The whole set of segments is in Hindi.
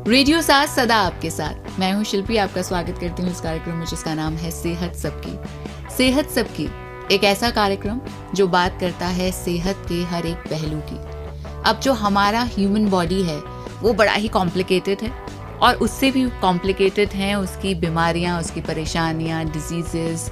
रेडियो साथ सदा आपके साथ। मैं हूँ शिल्पी, आपका स्वागत करती हूँ इस कार्यक्रम में जिसका नाम है सेहत सबकी। सेहत सबकी एक ऐसा कार्यक्रम जो बात करता है सेहत के हर एक पहलू की। अब जो हमारा ह्यूमन बॉडी है वो बड़ा ही कॉम्प्लिकेटेड है और उससे भी कॉम्प्लिकेटेड हैं उसकी बीमारियाँ, उसकी परेशानियाँ, डिजीजेस,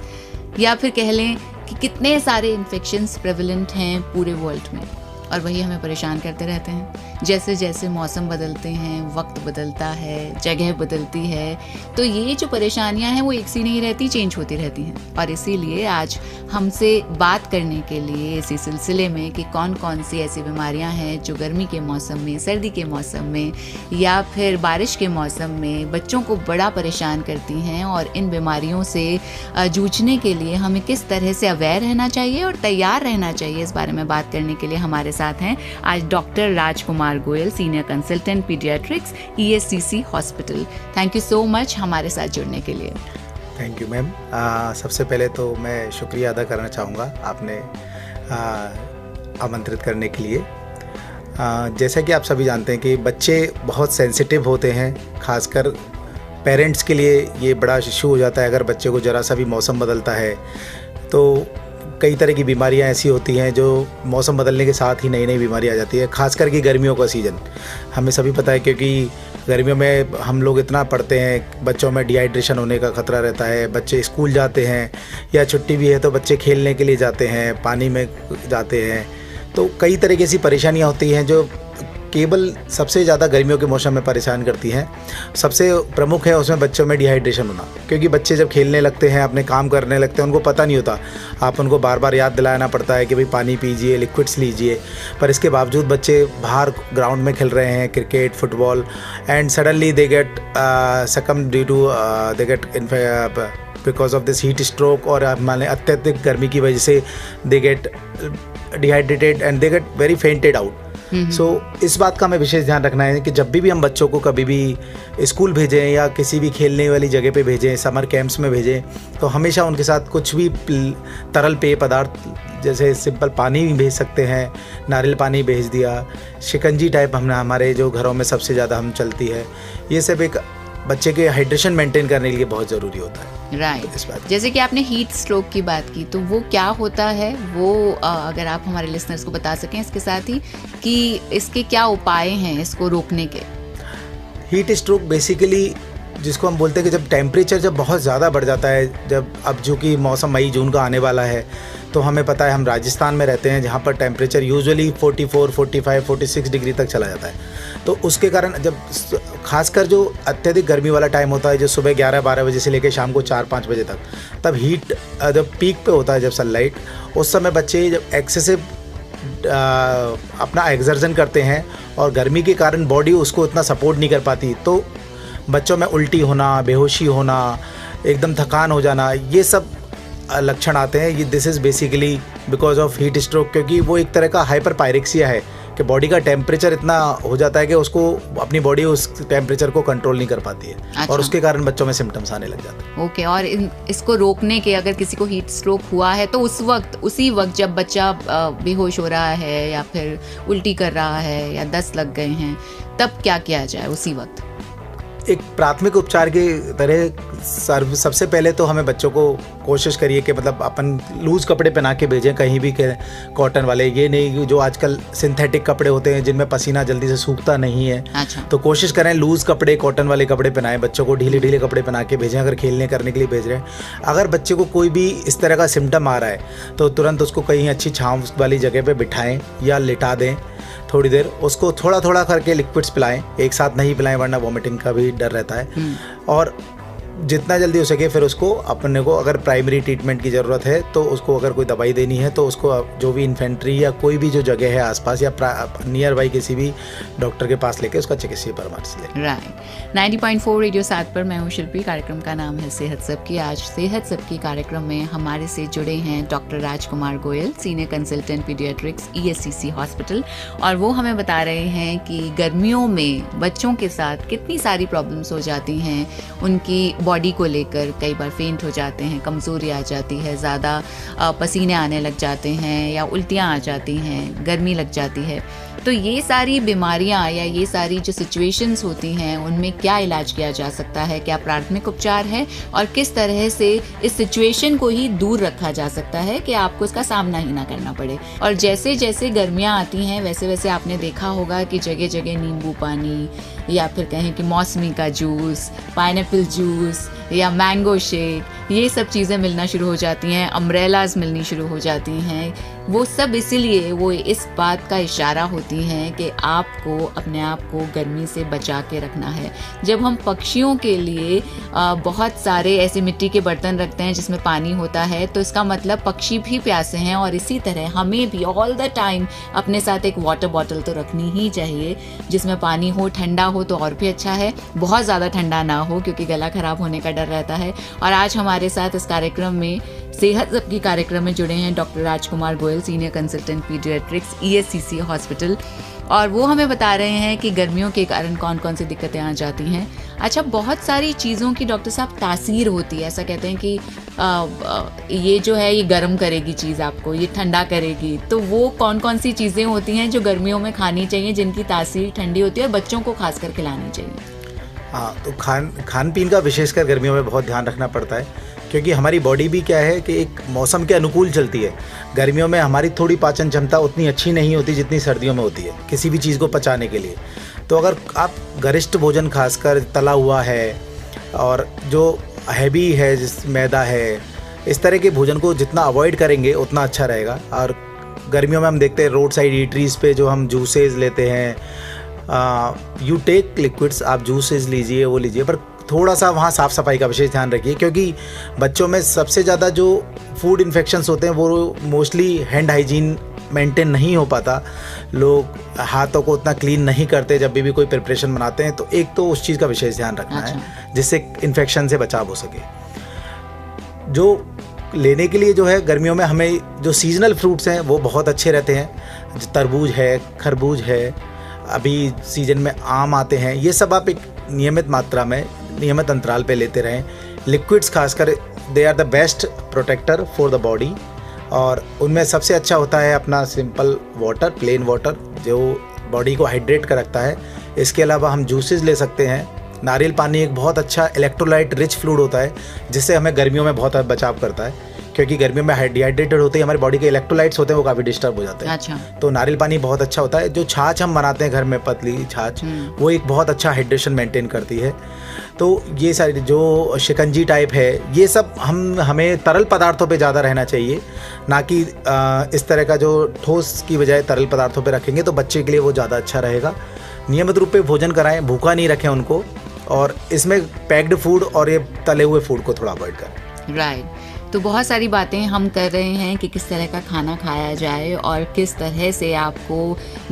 या फिर कह लें कि कितने सारे इन्फेक्शंस प्रेवलेंट हैं पूरे वर्ल्ड में, और वही हमें परेशान करते रहते हैं। जैसे जैसे मौसम बदलते हैं, वक्त बदलता है, जगह बदलती है, तो ये जो परेशानियां हैं वो एक सी नहीं रहती, चेंज होती रहती हैं। और इसीलिए आज हमसे बात करने के लिए इसी सिलसिले में कि कौन कौन सी ऐसी बीमारियां हैं जो गर्मी के मौसम में, सर्दी के मौसम में या फिर बारिश के मौसम में बच्चों को बड़ा परेशान करती हैं, और इन बीमारियों से जूझने के लिए हमें किस तरह से अवेयर रहना चाहिए और तैयार रहना चाहिए, इस बारे में बात करने के लिए हमारे साथ हैं आज doctor Rajkumar Goyal, senior consultant paediatrics, ESCC hospital. Thank you so much हमारे साथ जुड़ने के लिए। Thank you ma'am. सबसे पहले तो मैं शुक्रिया अदा करना चाहूँगा आपने आमंत्रित करने के लिए। जैसा कि आप सभी जानते हैं कि बच्चे बहुत सेंसिटिव होते हैं, खासकर पेरेंट्स के लिए ये बड़ा इशू हो जाता है अगर बच्चे को ज़रा सा भी मौसम बदलता है तो कई तरह की बीमारियां ऐसी होती हैं जो मौसम बदलने के साथ ही नई नई बीमारी आ जाती है, खासकर कि गर्मियों का सीज़न हमें सभी पता है, क्योंकि गर्मियों में हम लोग इतना पढ़ते हैं, बच्चों में डिहाइड्रेशन होने का खतरा रहता है। बच्चे स्कूल जाते हैं या छुट्टी भी है तो बच्चे खेलने के लिए जाते हैं, पानी में जाते हैं, तो कई तरह की ऐसी परेशानियाँ होती हैं जो केवल सबसे ज़्यादा गर्मियों के मौसम में परेशान करती हैं। सबसे प्रमुख है उसमें बच्चों में डिहाइड्रेशन होना, क्योंकि बच्चे जब खेलने लगते हैं, अपने काम करने लगते हैं, उनको पता नहीं होता, आप उनको बार बार याद दिलाना पड़ता है कि भाई पानी पीजिए, लिक्विड्स लीजिए, पर इसके बावजूद बच्चे बाहर ग्राउंड में खेल रहे हैं cricket, football, and suddenly they get succumb due to they get because of this heat stroke, और माने अत्यधिक गर्मी की वजह से they get dehydrated and they get very fainted out. So इस बात का हमें विशेष ध्यान रखना है कि जब भी हम बच्चों को कभी भी स्कूल भेजें या किसी भी खेलने वाली जगह पे भेजें, समर कैंप्स में भेजें, तो हमेशा उनके साथ कुछ भी तरल पेय पदार्थ जैसे सिंपल पानी भी भेज सकते हैं, नारियल पानी भेज दिया, शिकंजी टाइप हमने हमारे जो घरों में सबसे ज़्यादा हम चलती है, ये सब एक बच्चे के हाइड्रेशन मेंटेन करने के लिए बहुत ज़रूरी होता है। राइट। जैसे कि आपने हीट स्ट्रोक की बात की, तो वो क्या होता है, वो अगर आप हमारे लिसनर्स को बता सकें इसके साथ ही कि इसके क्या उपाय हैं इसको रोकने के। हीट स्ट्रोक बेसिकली जिसको हम बोलते हैं कि जब टेम्परेचर जब बहुत ज़्यादा बढ़ जाता है, जब अब जो कि मौसम मई जून का आने वाला है, तो हमें पता है हम राजस्थान में रहते हैं जहाँ पर टेम्परेचर यूजुअली 44, 45, 46 डिग्री तक चला जाता है। तो उसके कारण जब खासकर जो अत्यधिक गर्मी वाला टाइम होता है, जो सुबह 11-12 बजे से लेकर शाम को 4-5 बजे तक, तब हीट जब पीक पे होता है, जब सनलाइट, उस समय बच्चे जब एक्सेसिव अपना एक्सर्जन करते हैं और गर्मी के कारण बॉडी उसको इतना सपोर्ट नहीं कर पाती, तो बच्चों में उल्टी होना, बेहोशी होना, एकदम थकान हो जाना, ये सब लक्षण आते हैं। ये this is basically because of heat stroke, क्योंकि वो एक तरह का हाइपर पायरेक्सिया है कि बॉडी का टेम्परेचर इतना हो जाता है कि उसको अपनी बॉडी उस टेम्परेचर को कंट्रोल नहीं कर पाती है। अच्छा। और उसके कारण बच्चों में सिम्टम्स आने लग जाते हैं। ओके। और इसको रोकने के, अगर किसी को हीट स्ट्रोक हुआ है तो उसी वक्त जब बच्चा बेहोश हो रहा है या फिर उल्टी कर रहा है या दस्त लग गए हैं, तब क्या किया जाए उसी वक्त? एक प्राथमिक उपचार की तरह सबसे पहले तो हमें बच्चों को कोशिश करिए कि मतलब अपन लूज़ कपड़े पहना के भेजें, कहीं भी कॉटन वाले, ये नहीं जो आजकल सिंथेटिक कपड़े होते हैं जिनमें पसीना जल्दी से सूखता नहीं है। अच्छा। तो कोशिश करें लूज़ कपड़े, कॉटन वाले कपड़े पहनाएं, बच्चों को ढीले ढीले कपड़े पहना के भेजें अगर खेलने करने के लिए भेज रहे हैं। अगर बच्चे को कोई भी इस तरह का सिम्टम आ रहा है तो तुरंत उसको कहीं अच्छी छाँव वाली जगह पर बिठाएँ या लिटा दें थोड़ी देर, उसको थोड़ा थोड़ा करके लिक्विड्स पिलाएं, एक साथ नहीं पिलाएं वरना वॉमिटिंग का भी डर रहता है। और जितना जल्दी हो सके फिर उसको अपने को अगर प्राइमरी ट्रीटमेंट की ज़रूरत है तो उसको अगर कोई दवाई देनी है तो उसको जो भी इन्फेंट्री या कोई भी जो जगह है आसपास या नियर बाई किसी भी डॉक्टर के पास लेके उसका चिकित्सीय परामर्श लें। राइट। 90.4 रेडियो साथ पर मैं हूँ शिल्पी। कार्यक्रम का नाम है सेहत सबकी। आज सेहत सबकी कार्यक्रम में हमारे से जुड़े हैं doctor Rajkumar Goyal, senior consultant paediatrics, ESCC hospital, और वो हमें बता रहे हैं कि गर्मियों में बच्चों के साथ कितनी सारी प्रॉब्लम्स हो जाती हैं। उनकी बॉडी को लेकर कई बार फेंट हो जाते हैं, कमज़ोरी आ जाती है, ज़्यादा पसीने आने लग जाते हैं या उल्टियाँ आ जाती हैं, गर्मी लग जाती है। तो ये सारी बीमारियां या ये सारी जो सिचुएशंस होती हैं उनमें क्या इलाज किया जा सकता है, क्या प्राथमिक उपचार है और किस तरह से इस सिचुएशन को ही दूर रखा जा सकता है कि आपको इसका सामना ही ना करना पड़े। और जैसे जैसे गर्मियां आती हैं वैसे वैसे आपने देखा होगा कि जगह जगह नींबू पानी या फिर कहें कि मौसमी का जूस, पाइनएप्पल जूस या मैंगो शेक, ये सब चीज़ें मिलना शुरू हो जाती हैं, अम्ब्रेलाज मिलनी शुरू हो जाती हैं। वो सब इसीलिए वो इस बात का इशारा होती हैं कि आपको अपने आप को गर्मी से बचा के रखना है। जब हम पक्षियों के लिए बहुत सारे ऐसे मिट्टी के बर्तन रखते हैं जिसमें पानी होता है, तो इसका मतलब पक्षी भी प्यासे हैं। और इसी तरह हमें भी ऑल द टाइम अपने साथ एक वाटर बॉटल तो रखनी ही चाहिए जिसमें पानी हो, ठंडा हो तो और भी अच्छा है, बहुत ज़्यादा ठंडा ना हो क्योंकि गला खराब होने का डर रहता है। और आज हमारे साथ इस कार्यक्रम में, सेहत सबकी कार्यक्रम में जुड़े हैं doctor Rajkumar Goyal, senior consultant paediatrics, ESCC hospital, और वो हमें बता रहे हैं कि गर्मियों के कारण कौन कौन सी दिक्कतें आ जाती हैं। अच्छा, बहुत सारी चीज़ों की डॉक्टर साहब तासीर होती है, ऐसा कहते हैं कि ये जो है ये गर्म करेगी चीज़ आपको, ये ठंडा करेगी, तो वो कौन कौन सी चीज़ें होती हैं जो गर्मियों में खानी चाहिए, जिनकी तासीर ठंडी होती है और बच्चों को खासकर खिलानी चाहिए? हाँ, तो खान पीन का विशेषकर गर्मियों में बहुत ध्यान रखना पड़ता है क्योंकि हमारी बॉडी भी क्या है कि एक मौसम के अनुकूल चलती है। गर्मियों में हमारी थोड़ी पाचन क्षमता उतनी अच्छी नहीं होती जितनी सर्दियों में होती है किसी भी चीज़ को पचाने के लिए। तो अगर आप गरिष्ठ भोजन खासकर तला हुआ है और जो हैवी है, जिस मैदा है, इस तरह के भोजन को जितना अवॉइड करेंगे उतना अच्छा रहेगा। और गर्मियों में हम देखते हैं रोड साइड ईटरीज पे जो हम जूसेस लेते हैं, यू टेक लिक्विड्स, आप जूसेस लीजिए, वो लीजिए, पर थोड़ा सा वहाँ साफ़ सफाई का विशेष ध्यान रखिए क्योंकि बच्चों में सबसे ज़्यादा जो फूड इन्फेक्शंस होते हैं वो मोस्टली हैंड हाइजीन मेंटेन नहीं हो पाता। लोग हाथों को उतना क्लीन नहीं करते जब भी कोई प्रिपरेशन बनाते हैं। तो एक तो उस चीज़ का विशेष ध्यान रखना है जिससे इन्फेक्शन से बचाव हो सके। जो लेने के लिए जो है गर्मियों में हमें जो सीजनल फ्रूट्स हैं वो बहुत अच्छे रहते हैं। तरबूज है, खरबूज है, अभी सीजन में आम आते हैं, ये सब आप एक नियमित मात्रा में, नियमित अंतराल पे लेते रहें। लिक्विड्स खासकर they are the best protector for the body, और उनमें सबसे अच्छा होता है अपना सिंपल वाटर, प्लेन वाटर, जो बॉडी को हाइड्रेट कर रखता है। इसके अलावा हम जूसेस ले सकते हैं। नारियल पानी एक बहुत अच्छा इलेक्ट्रोलाइट रिच फ्लूइड होता है जिससे हमें गर्मियों में बहुत बचाव करता है क्योंकि गर्मियों में डिहाइड्रेटेड होते हैं, हमारी बॉडी के इलेक्ट्रोलाइट्स होते हैं वो काफ़ी डिस्टर्ब हो जाते हैं। अच्छा। तो नारियल पानी बहुत अच्छा होता है। जो छाछ हम बनाते हैं घर में, पतली छाछ, वो एक बहुत अच्छा हाइड्रेशन मेंटेन करती है। तो ये सारी जो शिकंजी टाइप है, ये सब हमें तरल पदार्थों पे ज़्यादा रहना चाहिए, ना कि इस तरह का जो ठोस की बजाय तरल पदार्थों पे रखेंगे तो बच्चे के लिए वो ज़्यादा अच्छा रहेगा। नियमित रूप पे भोजन कराएं, भूखा नहीं रखें उनको, और इसमें पैक्ड फूड और ये तले हुए फूड को थोड़ा अवॉइड करें। राइट। तो बहुत सारी बातें हम कर रहे हैं कि किस तरह का खाना खाया जाए और किस तरह से आपको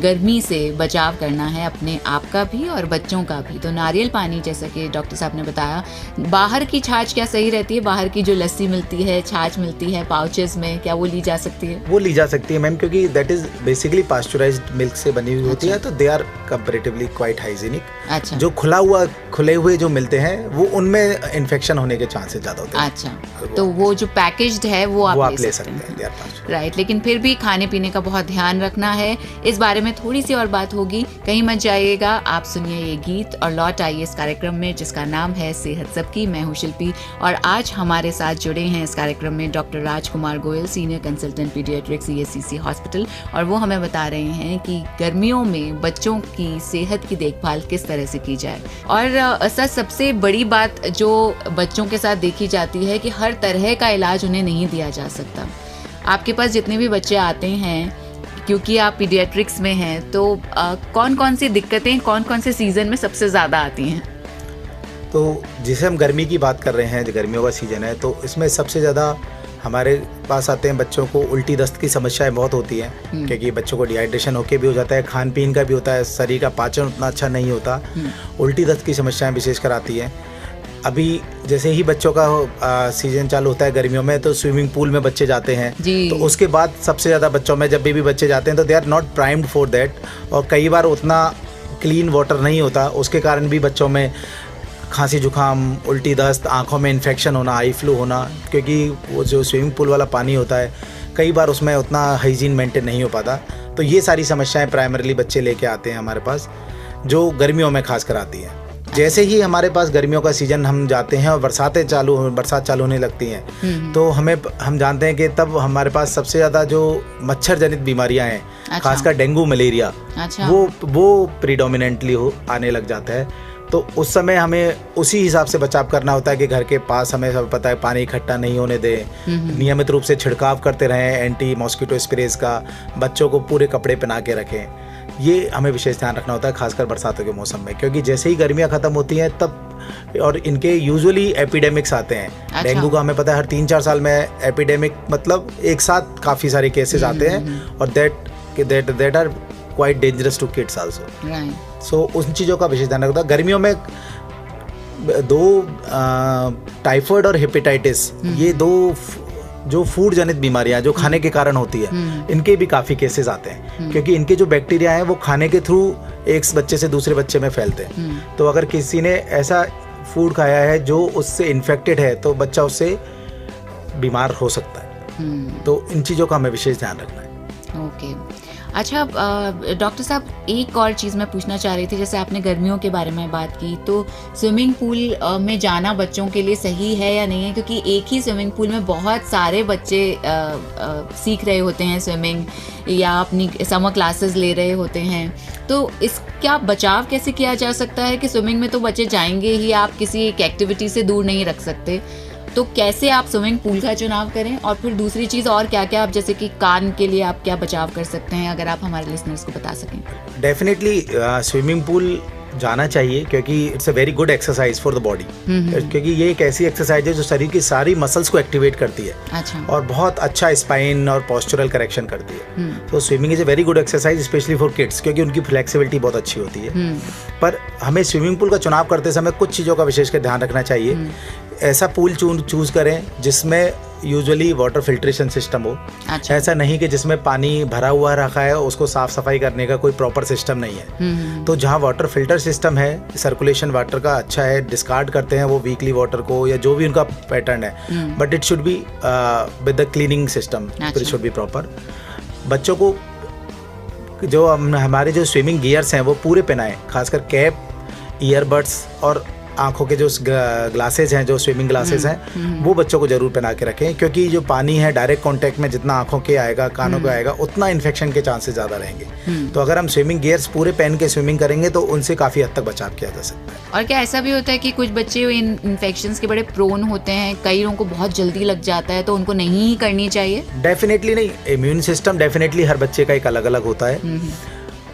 गर्मी से बचाव करना है, अपने आप का भी और बच्चों का भी। तो नारियल पानी, जैसा कि डॉक्टर साहब ने बताया, बाहर की छाछ क्या सही रहती है? बाहर की जो लस्सी मिलती है, छाछ मिलती है पाउचेस में, क्या वो ली जा सकती है? वो ली जा सकती है मैम, क्योंकि that is basically pasteurised milk से बनी हुई होती है, तो they are comparatively quite hygienic. अच्छा। जो खुले हुए जो मिलते हैं वो उनमें इन्फेक्शन होने के चांसेस ज़्यादा होते हैं। अच्छा, तो वो जो पैकेज्ड है वो आप ले सकते हैं। राइट। लेकिन फिर भी खाने पीने का बहुत ध्यान रखना है। इस बारे में थोड़ी सी और बात होगी, कहीं मत जाइएगा। आप सुनिए ये गीत और लौट आइए इस कार्यक्रम में जिसका नाम है सेहत सबकी। मैं हूँ शिल्पी और आज हमारे साथ जुड़े हैं इस कार्यक्रम में doctor Rajkumar Goyal, senior consultant paediatrics, ESCC hospital, और वो हमें बता रहे हैं कि गर्मियों में बच्चों की सेहत की देखभाल किस तरह से की जाए। और सबसे बड़ी बात जो बच्चों के साथ देखी जाती है कि हर तरह का इलाज उन्हें नहीं दिया जा सकता। आपके पास जितने भी बच्चे आते हैं, क्योंकि आप पीडियाट्रिक्स में हैं, तो कौन कौन सी दिक्कतें कौन कौन से सीजन में सबसे ज़्यादा आती हैं? तो जिसे हम गर्मी की बात कर रहे हैं, जो गर्मियों का सीजन है, तो इसमें सबसे ज़्यादा हमारे पास आते हैं बच्चों को उल्टी दस्त की समस्याएं बहुत होती हैं, क्योंकि बच्चों को डिहाइड्रेशन होके भी हो जाता है, खान पीन का भी होता है, शरीर का पाचन उतना अच्छा नहीं होता, उल्टी दस्त की समस्याएं विशेषकर आती हैं। अभी जैसे ही बच्चों का सीजन चालू होता है गर्मियों में, तो स्विमिंग पूल में बच्चे जाते हैं, तो उसके बाद सबसे ज़्यादा बच्चों में जब भी बच्चे जाते हैं तो they are not primed for that, और कई बार उतना क्लीन वाटर नहीं होता, उसके कारण भी बच्चों में खांसी जुकाम, उल्टी दस्त, आँखों में इन्फेक्शन होना, आई फ्लू होना, क्योंकि वो जो स्विमिंग पूल वाला पानी होता है कई बार उसमें उतना हाइजीन मेंटेन नहीं हो पाता। तो ये सारी समस्याएं प्राइमरीली बच्चे लेके आते हैं हमारे पास, जो गर्मियों में खास कर आती हैं। जैसे ही हमारे पास गर्मियों का सीजन हम जाते हैं और बरसात चालू होने लगती हैं, तो हम जानते हैं कि तब हमारे पास सबसे ज़्यादा जो मच्छर जनित बीमारियां हैं, खासकर डेंगू मलेरिया, वो प्रीडोमिनेंटली आने लग जाता है। तो उस समय हमें उसी हिसाब से बचाव करना होता है कि घर के पास हमें सब पता है पानी इकट्ठा नहीं होने दें, नियमित रूप से छिड़काव करते रहें एंटी मॉस्किटो स्प्रेज का, बच्चों को पूरे कपड़े पहना के रखें। ये हमें विशेष ध्यान रखना होता है खासकर बरसातों के मौसम में, क्योंकि जैसे ही गर्मियाँ ख़त्म होती हैं तब, और इनके यूजुअली एपिडेमिक्स आते हैं। डेंगू का हमें पता है हर 3-4 साल में एपिडेमिक, मतलब एक साथ काफ़ी सारे केसेस आते हैं, और that are quite dangerous to kids also. So उन चीज़ों का विशेष ध्यान रखता है। गर्मियों में 2 टाइफाइड और हेपेटाइटिस, ये 2 जो फूड जनित बीमारियां जो खाने के कारण होती है, इनके भी काफ़ी केसेस आते हैं, क्योंकि इनके जो बैक्टीरिया हैं वो खाने के थ्रू एक बच्चे से दूसरे बच्चे में फैलते हैं। तो अगर किसी ने ऐसा फूड खाया है जो उससे इन्फेक्टेड है, तो बच्चा उससे बीमार हो सकता है। तो इन चीज़ों का हमें विशेष ध्यान रखना है। ओके, अच्छा डॉक्टर साहब, एक और चीज़ मैं पूछना चाह रही थी। जैसे आपने गर्मियों के बारे में बात की, तो स्विमिंग पूल में जाना बच्चों के लिए सही है या नहीं है? क्योंकि एक ही स्विमिंग पूल में बहुत सारे बच्चे सीख रहे होते हैं स्विमिंग, या अपनी समर क्लासेस ले रहे होते हैं। तो इसका बचाव कैसे किया जा सकता है कि स्विमिंग में तो बच्चे जाएंगे ही, आप किसी एक एक्टिविटी से दूर नहीं रख सकते, तो कैसे आप स्विमिंग पूल का चुनाव करें? और फिर दूसरी चीज़ और क्या क्या आप, जैसे कि कान के लिए आप क्या बचाव कर सकते हैं, अगर आप हमारे लिसनर्स को बता सकें। डेफिनेटली स्विमिंग पूल जाना चाहिए, क्योंकि it's a very good exercise for the body, क्योंकि ये एक ऐसी एक्सरसाइज है जो शरीर की सारी मसल्स को एक्टिवेट करती है। अच्छा। और बहुत अच्छा स्पाइन और पोस्चरल करेक्शन करती है। तो swimming is a very good exercise specially for kids, क्योंकि उनकी फ्लेक्सिबिलिटी बहुत अच्छी होती है। पर हमें स्विमिंग पूल का चुनाव करते समय कुछ चीज़ों का विशेष कर ध्यान रखना चाहिए। ऐसा पूल चूज करें जिसमें यूजुअली वाटर फिल्ट्रेशन सिस्टम हो। अच्छा। ऐसा नहीं कि जिसमें पानी भरा हुआ रखा है, उसको साफ सफाई करने का कोई प्रॉपर सिस्टम नहीं है। तो जहाँ वाटर फिल्टर सिस्टम है, सर्कुलेशन वाटर का अच्छा है, डिस्कार्ड करते हैं वो वीकली वाटर को, या जो भी उनका पैटर्न है, but it should be with the cleaning system, it should be proper. बच्चों को जो हमारे जो स्विमिंग गियर्स हैं वो पूरे पहनाएं, खासकर कैप, ईयरबड्स और आंखों के जो ग्लासेस हैं, जो स्विमिंग ग्लासेस हैं, वो बच्चों को जरूर पहना के रखें, क्योंकि जो पानी है डायरेक्ट कांटेक्ट में जितना आंखों के आएगा, कानों पे आएगा, उतना इन्फेक्शन के चांसेस ज़्यादा रहेंगे। तो अगर हम स्विमिंग गियर्स पूरे पहन के स्विमिंग करेंगे तो उनसे काफ़ी हद तक बचाव किया जा सकता है। और क्या ऐसा भी होता है कि कुछ बच्चे इन इन्फेक्शंस के बड़े प्रोन होते हैं, कई लोगों को बहुत जल्दी लग जाता है, तो उनको नहीं ही करनी चाहिए? डेफिनेटली नहीं। इम्यून सिस्टम डेफिनेटली हर बच्चे का एक अलग अलग होता है,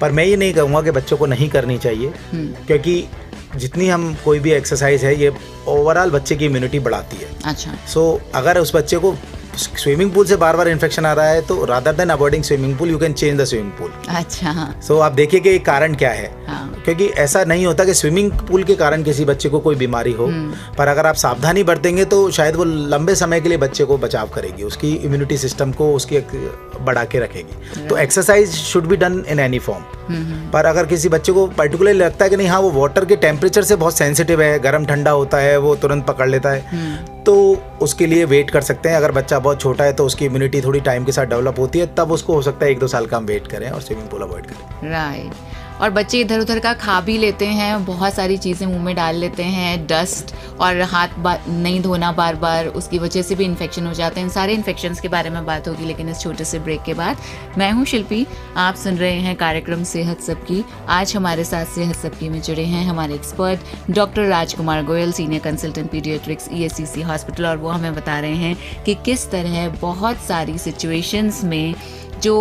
पर मैं ये नहीं कहूँगा कि बच्चों को नहीं करनी चाहिए, क्योंकि जितनी हम कोई भी एक्सरसाइज है ये ओवरऑल बच्चे की इम्यूनिटी बढ़ाती है। अच्छा। सो अगर उस बच्चे को स्विमिंग पूल से बार बार इन्फेक्शन आ रहा है, तो rather than avoiding swimming pool, you can change the swimming pool. अच्छा। सो आप देखिए कि कारण क्या है। हाँ। क्योंकि ऐसा नहीं होता कि स्विमिंग पूल के कारण किसी बच्चे को कोई बीमारी हो, पर अगर आप सावधानी बरतेंगे तो शायद वो लंबे समय के लिए बच्चे को बचाव करेगी, उसकी इम्यूनिटी सिस्टम को उसकी बढ़ा के रखेगी। तो exercise should be done in any form. पर अगर किसी बच्चे को पर्टिकुलरली लगता है कि नहीं, हाँ वो वाटर के टेम्परेचर से बहुत सेंसिटिव है, गर्म ठंडा होता है, वो तुरंत पकड़ लेता है, तो उसके लिए वेट कर सकते हैं। अगर बच्चा बहुत छोटा है तो उसकी इम्यूनिटी थोड़ी टाइम के साथ डेवलप होती है, तब उसको हो सकता है 1-2 साल का हम वेट करें और स्विमिंग पूल अवॉइड करें। राइट। और बच्चे इधर उधर का खा भी लेते हैं, बहुत सारी चीज़ें मुंह में डाल लेते हैं, डस्ट, और हाथ नहीं धोना बार बार, उसकी वजह से भी इन्फेक्शन हो जाते हैं। इन सारे इन्फेक्शंस के बारे में बात होगी, लेकिन इस छोटे से ब्रेक के बाद। मैं हूँ शिल्पी, आप सुन रहे हैं कार्यक्रम सेहत सबकी। आज हमारे साथ सेहत सबकी में जुड़े हैं हमारे expert doctor Rajkumar Goyal, senior consultant paediatrics, ESCC hospital, और वो हमें बता रहे हैं कि किस तरह बहुत सारी सिचुएशंस में जो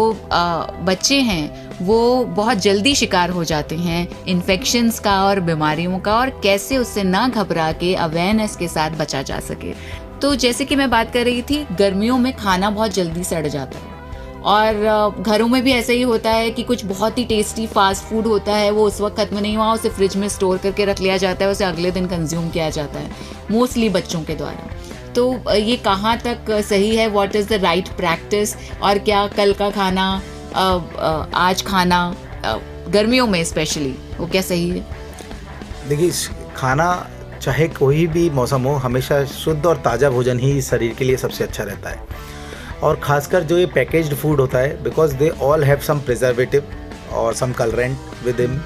बच्चे हैं वो बहुत जल्दी शिकार हो जाते हैं इन्फेक्शंस का और बीमारियों का, और कैसे उससे ना घबरा के अवेयरनेस के साथ बचा जा सके। तो जैसे कि मैं बात कर रही थी, गर्मियों में खाना बहुत जल्दी सड़ जाता है, और घरों में भी ऐसा ही होता है कि कुछ बहुत ही टेस्टी फास्ट फूड होता है, वो उस वक्त खत्म नहीं हुआ, उसे फ्रिज में स्टोर करके रख लिया जाता है, उसे अगले दिन कंज्यूम किया जाता है, मोस्टली बच्चों के द्वारा। तो ये कहाँ तक सही है? What is the right practice? और क्या कल का खाना आज खाना गर्मियों में स्पेशली वो क्या सही है? देखिए, खाना चाहे कोई भी मौसम हो, हमेशा शुद्ध और ताज़ा भोजन ही शरीर के लिए सबसे अच्छा रहता है। और ख़ासकर जो ये पैकेज्ड फूड होता है, because they all have some preservative और some colourant with him,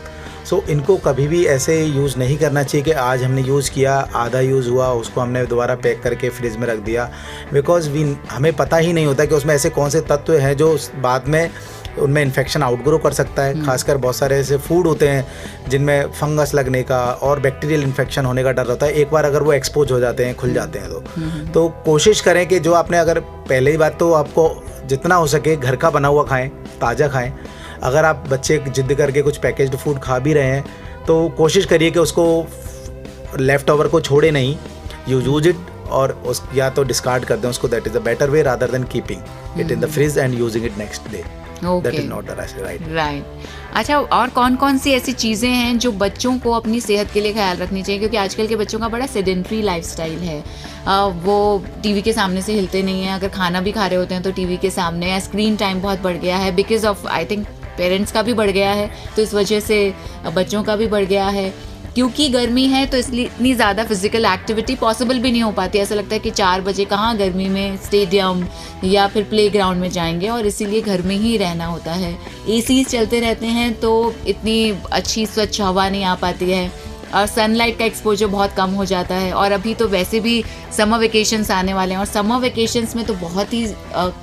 so इनको कभी भी ऐसे यूज़ नहीं करना चाहिए कि आज हमने यूज़ किया, आधा यूज़ हुआ, उसको हमने दोबारा पैक करके फ्रिज में रख दिया, बिकॉज हमें पता ही नहीं होता कि उसमें ऐसे कौन से तत्व हैं जो बाद में उनमें इन्फेक्शन आउटग्रो कर सकता है। खासकर बहुत सारे ऐसे फूड होते हैं जिनमें फंगस लगने का और बैक्टीरियल इन्फेक्शन होने का डर रहता है, एक बार अगर वो एक्सपोज हो जाते हैं, खुल जाते हैं तो कोशिश करें कि जो आपने, अगर पहले ही बात तो आपको जितना हो सके घर का बना हुआ खाएं, ताज़ा खाएं। अगर आप बच्चे जिद करके कुछ पैकेज्ड फूड खा भी रहे हैं तो कोशिश करिए कि उसको लेफ़्ट ओवर को छोड़े नहीं, यूज इट और उस या तो डिस्कार्ड कर दें उसको, that is a better way rather than keeping it in the fridge and using it next day. That is not right. अच्छा, और कौन कौन सी ऐसी चीज़ें हैं जो बच्चों को अपनी सेहत के लिए ख्याल रखनी चाहिए, क्योंकि आजकल के बच्चों का बड़ा सेडेंट्री लाइफस्टाइल है, वो टीवी के सामने से हिलते नहीं हैं, अगर खाना भी खा रहे होते हैं तो टीवी के सामने, या स्क्रीन टाइम बहुत बढ़ गया है, because of I think parents का भी बढ़ गया है, तो इस वजह से बच्चों का भी बढ़ गया है। क्योंकि गर्मी है तो इसलिए इतनी ज़्यादा फिजिकल एक्टिविटी पॉसिबल भी नहीं हो पाती, ऐसा लगता है कि 4 बजे कहाँ गर्मी में स्टेडियम या फिर प्लेग्राउंड में जाएंगे, और इसीलिए घर में ही रहना होता है। एसी चलते रहते हैं तो इतनी अच्छी स्वच्छ हवा नहीं आ पाती है, और सनलाइट का एक्सपोजर बहुत कम हो जाता है। और अभी तो वैसे भी समर वेकेशंस आने वाले हैं, और समर वेकेशंस में तो बहुत ही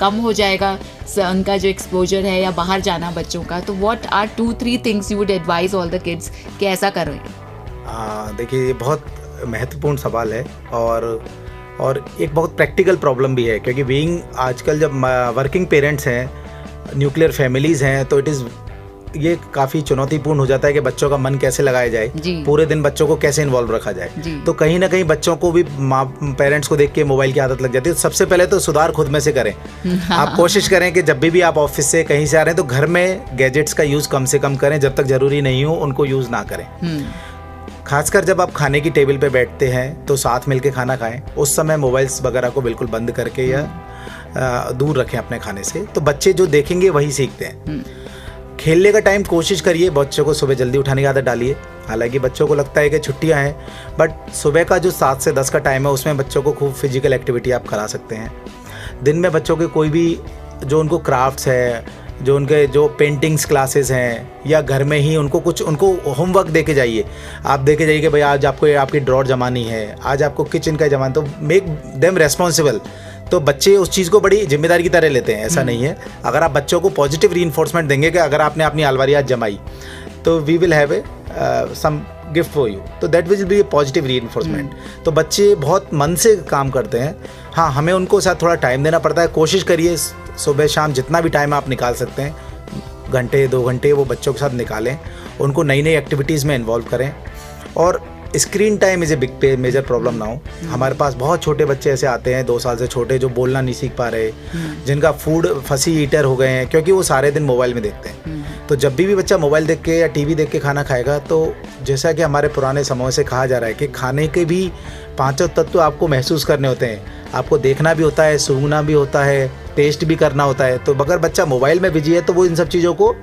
कम हो जाएगा उनका जो एक्सपोजर है या बाहर जाना बच्चों का। तो what are 2-3 things you would advise all the kids कि ऐसा करें? देखिए, ये बहुत महत्वपूर्ण सवाल है और एक बहुत प्रैक्टिकल प्रॉब्लम भी है, क्योंकि बीइंग आजकल जब वर्किंग पेरेंट्स हैं, न्यूक्लियर फैमिलीज़ हैं, तो ये काफ़ी चुनौतीपूर्ण हो जाता है कि बच्चों का मन कैसे लगाया जाए, पूरे दिन बच्चों को कैसे इन्वॉल्व रखा जाए। तो कहीं ना कहीं बच्चों को भी पेरेंट्स को देख के मोबाइल की आदत लग जाती है। तो सबसे पहले तो सुधार खुद में से करें। आप कोशिश करें कि जब भी आप ऑफिस से कहीं से आ रहे हैं तो घर में गैजेट्स का यूज़ कम से कम करें, जब तक ज़रूरी नहीं हो उनको यूज़ ना करें। खासकर जब आप खाने की टेबल पे बैठते हैं तो साथ मिलके खाना खाएं, उस समय मोबाइल्स वगैरह को बिल्कुल बंद करके या दूर रखें अपने खाने से। तो बच्चे जो देखेंगे वही सीखते हैं। खेलने का टाइम कोशिश करिए बच्चों को सुबह जल्दी उठाने की आदत डालिए। हालांकि बच्चों को लगता है कि छुट्टियां हैं, बट सुबह का जो 7 से 10 का टाइम है उसमें बच्चों को खूब फिजिकल एक्टिविटी आप करा सकते हैं। दिन में बच्चों के कोई भी जो उनको क्राफ्ट्स है, जो उनके जो पेंटिंग्स क्लासेस हैं, या घर में ही उनको होमवर्क दे के जाइए। आप दे के जाइए कि भाई आज आपको आपकी ड्रॉर जमानी है, आज आपको किचन का जमाना, तो मेक देम रेस्पॉन्सिबल। तो बच्चे उस चीज़ को बड़ी जिम्मेदारी की तरह लेते हैं। ऐसा नहीं है, अगर आप बच्चों को पॉजिटिव रीइंफोर्समेंट देंगे कि अगर आपने अपनी अलमारी आज जमाई तो we will have some gift for you, तो that will be a positive reinforcement. तो बच्चे बहुत मन से काम करते हैं। हाँ, हमें उनको साथ थोड़ा टाइम देना पड़ता है। कोशिश करिए सुबह शाम जितना भी टाइम आप निकाल सकते हैं, घंटे 2 घंटे वो बच्चों के साथ निकालें, उनको नई नई एक्टिविटीज़ में इन्वॉल्व करें। और screen time is a major problem ना हो। हमारे पास बहुत छोटे बच्चे ऐसे आते हैं 2 साल से छोटे, जो बोलना नहीं सीख पा रहे, जिनका फूड फसी ईटर हो गए हैं, क्योंकि वो सारे दिन मोबाइल में देखते हैं। तो जब भी बच्चा मोबाइल देख के या टीवी देख के खाना खाएगा, तो जैसा कि हमारे पुराने समय से कहा जा रहा है कि खाने के भी 5 तत्व आपको महसूस करने होते हैं। आपको देखना भी होता है, सूंघना भी होता है, टेस्ट भी करना होता है। तो अगर बच्चा मोबाइल में बिजी है तो वो इन सब चीज़ों को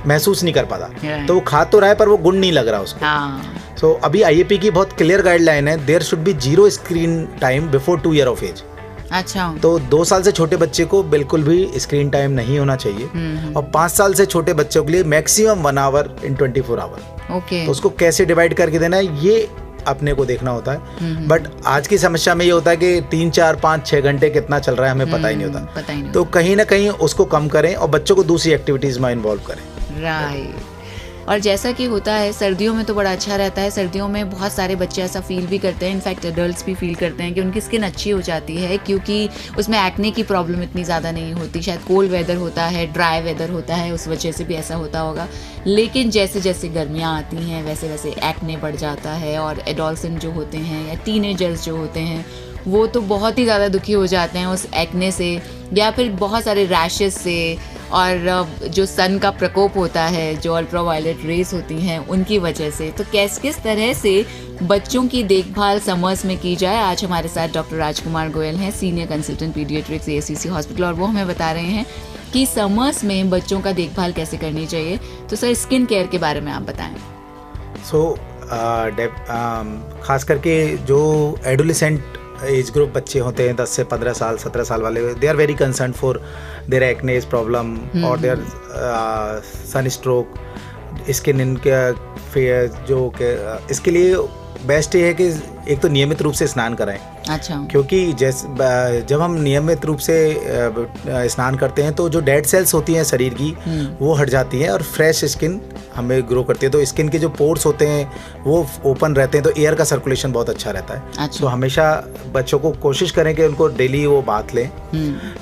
महसूस नहीं कर पाता। तो वो खा तो रहा है पर वो गुण नहीं लग रहा उसको। सो अभी IAP की बहुत क्लियर गाइडलाइन है, there should be 0 screen time before 2 year of age. अच्छा, तो 2 साल से छोटे बच्चे को बिल्कुल भी स्क्रीन टाइम नहीं होना चाहिए, और 5 साल से छोटे बच्चों के लिए maximum 1 hour in 24 hour. Okay, तो उसको कैसे डिवाइड करके देना है ये अपने को देखना होता है। बट आज की समस्या में ये होता है कि 3, 4, 5, 6 घंटे कितना चल रहा है हमें पता ही नहीं होता। तो कहीं ना कहीं उसको कम करें और बच्चों को दूसरी एक्टिविटीज में इन्वॉल्व करें। राइट। और जैसा कि होता है सर्दियों में तो बड़ा अच्छा रहता है। सर्दियों में बहुत सारे बच्चे ऐसा फील भी करते हैं, इनफैक्ट एडल्ट्स भी फील करते हैं कि उनकी स्किन अच्छी हो जाती है, क्योंकि उसमें एक्ने की प्रॉब्लम इतनी ज़्यादा नहीं होती। शायद कोल्ड वेदर होता है, ड्राई वेदर होता है, उस वजह से भी ऐसा होता होगा। लेकिन जैसे जैसे गर्मियाँ आती हैं वैसे वैसे एक्ने बढ़ जाता है, और एडोलसेंट जो होते हैं या टीनेजर्स जो होते हैं वो तो बहुत ही ज़्यादा दुखी हो जाते हैं उस एक्ने से, या फिर बहुत सारे रैशेस से, और जो सन का प्रकोप होता है, जो अल्ट्रावायलेट रेस होती हैं, उनकी वजह से। तो किस तरह से बच्चों की देखभाल समर्स में की जाए, आज हमारे साथ डॉक्टर राजकुमार गोयल हैं, senior consultant paediatrics AACC hospital, और वो हमें बता रहे हैं कि समर्स में बच्चों का देखभाल कैसे करनी चाहिए। तो सर, स्किन केयर के बारे में आप बताएं। खास करके जो एडोलेसेंट एज ग्रुप बच्चे होते हैं 10 से 15 साल 17 साल वाले, they are very concern for their acne's problem और देयर सन स्ट्रोक, स्किन इनके जो इसके लिए बेस्ट ये है कि एक तो नियमित रूप से स्नान कराएं। अच्छा। क्योंकि जब हम नियमित रूप से स्नान करते हैं तो जो डेड सेल्स होती हैं शरीर की वो हट जाती हैं और फ्रेश स्किन हमें ग्रो करती है। तो स्किन के जो पोर्स होते हैं वो ओपन रहते हैं, तो एयर का सर्कुलेशन बहुत अच्छा रहता है। अच्छा। तो हमेशा बच्चों को कोशिश करें कि उनको डेली वो बाथ लें।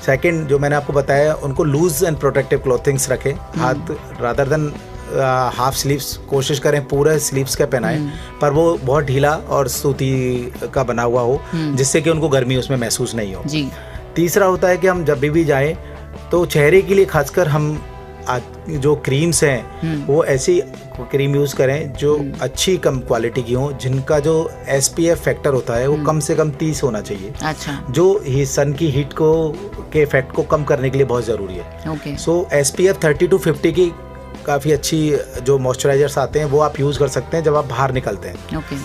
सेकंड, जो मैंने आपको बताया, उनको लूज एंड प्रोटेक्टिव क्लोथिंग्स रखें। हाथ रादर देन हाफ स्लीव्स कोशिश करें पूरे स्लीव्स का पहनाएं, पर वो बहुत ढीला और सूती का बना हुआ हो, जिससे कि उनको गर्मी उसमें महसूस नहीं हो जी। तीसरा होता है कि हम जब भी जाएं तो चेहरे के लिए खासकर हम जो क्रीम्स हैं वो ऐसी क्रीम यूज़ करें जो अच्छी कम क्वालिटी की हो, जिनका जो SPF फैक्टर होता है वो कम से कम 30 होना चाहिए। अच्छा। जो सन की हीट के इफेक्ट को कम करने के लिए बहुत ज़रूरी है। ओके। सो SPF 30 to 50 की काफ़ी अच्छी जो मॉइस्चराइजर्स आते हैं वो आप यूज़ कर सकते हैं जब आप बाहर निकलते हैं। ओके।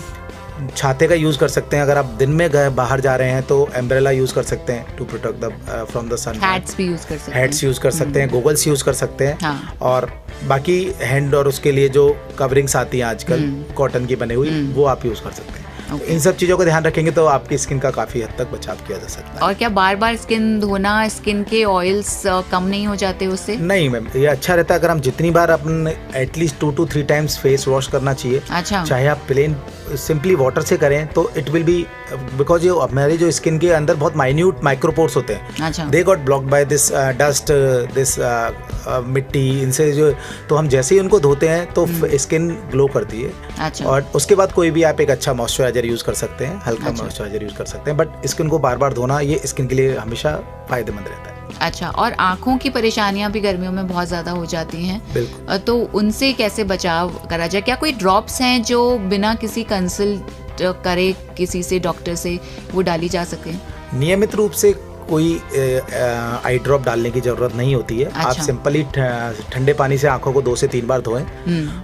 छाते का यूज़ कर सकते हैं, अगर आप दिन में बाहर जा रहे हैं तो एम्ब्रेला यूज़ कर सकते हैं to protect the from the sun. Hats भी यूज़ कर सकते हैं। हैट्स यूज़ कर सकते हैं, गॉगल्स यूज़ कर सकते हैं। हाँ। और बाकी हैंड और उसके लिए जो कवरिंग्स आती हैं आजकल कॉटन की बनी हुई, वो आप यूज़ कर सकते हैं। इन सब चीज़ों का ध्यान रखेंगे तो आपकी स्किन का काफ़ी हद तक बचाव किया जा सकता है। और क्या बार बार स्किन धोना, स्किन के ऑयल्स कम नहीं हो जाते उससे? नहीं मैम, ये अच्छा रहता है अगर हम जितनी बार अपन at least 2 to 3 times face wash करना चाहिए। अच्छा। चाहे आप प्लेन सिंपली वाटर से करें तो इट विल बी, बिकॉज ये हमारी जो स्किन के अंदर बहुत माइन्यूट माइक्रोपोर्स होते हैं। अच्छा। They got blocked by this dust, this मिट्टी, इनसे जो, तो हम जैसे ही उनको धोते हैं तो स्किन ग्लो करती है। अच्छा। और उसके बाद कोई भी आप एक अच्छा मॉइस्चराइजर यूज़ कर सकते हैं, हल्का मॉइस्चराइजर यूज़ कर सकते हैं, बट स्किन को बार बार धोना ये स्किन के लिए हमेशा फ़ायदेमंद रहता है। अच्छा। और आँखों की परेशानियां भी गर्मियों में बहुत ज़्यादा हो जाती हैं। बिल्कुल। तो उनसे कैसे बचाव करा जाए? क्या कोई ड्रॉप्स हैं जो बिना किसी कंसल्ट करे किसी से, डॉक्टर से, वो डाली जा सके? नियमित रूप से कोई आई ड्रॉप डालने की ज़रूरत नहीं होती है। अच्छा। आप सिंपली ठंडे पानी से आंखों को 2 से 3 बार धोएं,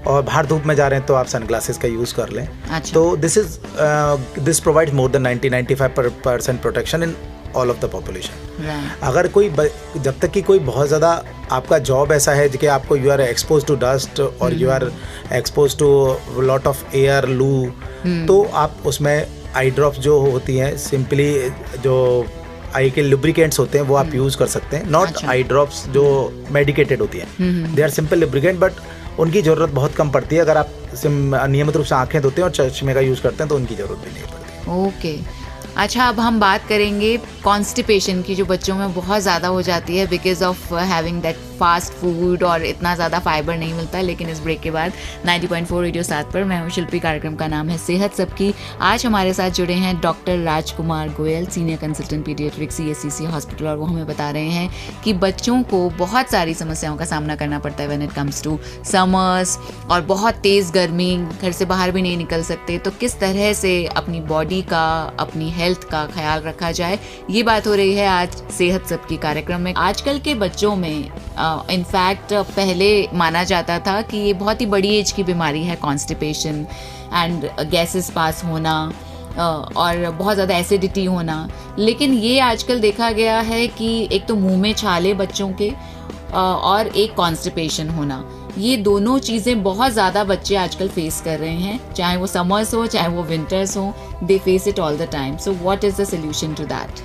और बाहर धूप में जा रहे हैं तो आप सनग्लासेस का यूज़ कर लें। अच्छा। तो this provides more than 90-95% protection in all of the population. अगर कोई जब तक कि कोई बहुत ज़्यादा आपका जॉब ऐसा है कि आपको you are expose to dust और you are expose to lot of air, लू, तो आप उसमें आई ड्रॉप्स जो होती हैं, सिंपली जो आई के लुब्रिकेंट्स होते हैं वो आप यूज़ कर सकते हैं। नॉट आई ड्रॉप्स जो मेडिकेटेड होती हैं, they are simple lubricant, but उनकी ज़रूरत बहुत कम पड़ती है। अगर आप नियमित रूप से आँखें धोते हैं और चश्मे का यूज़ करते हैं तो उनकी ज़रूरत भी नहीं पड़ती। ओके। अच्छा, अब हम बात करेंगे कॉन्स्टिपेशन की, जो बच्चों में बहुत ज़्यादा हो जाती है because of having that fast food, और इतना ज़्यादा फाइबर नहीं मिलता। लेकिन इस ब्रेक के बाद 90.4 रेडियो 7 पर मैं हूँ शिल्पी, कार्यक्रम का नाम है सेहत सबकी। आज हमारे साथ जुड़े हैं doctor Rajkumar Goyal, senior consultant paediatric CSCC hospital, और वो हमें बता रहे हैं कि बच्चों को बहुत सारी समस्याओं का सामना करना पड़ता है when it comes to summers, और बहुत तेज़ गर्मी, घर से बाहर भी नहीं निकल सकते। तो किस तरह से अपनी बॉडी का, अपनी हेल्थ का ख्याल रखा जाए, ये बात हो रही है आज सेहत सबकी कार्यक्रम में। आजकल के बच्चों में इनफैक्ट पहले माना जाता था कि ये बहुत ही बड़ी एज की बीमारी है कॉन्स्टिपेशन एंड गैसेस पास होना और बहुत ज़्यादा एसिडिटी होना, लेकिन ये आजकल देखा गया है कि एक तो मुंह में छाले बच्चों के और एक कॉन्स्टिपेशन होना, ये दोनों चीज़ें बहुत ज़्यादा बच्चे आजकल फेस कर रहे हैं, चाहे वो समर्स हो चाहे वो विंटर्स हो, they face it all the time. So what is the solution to that?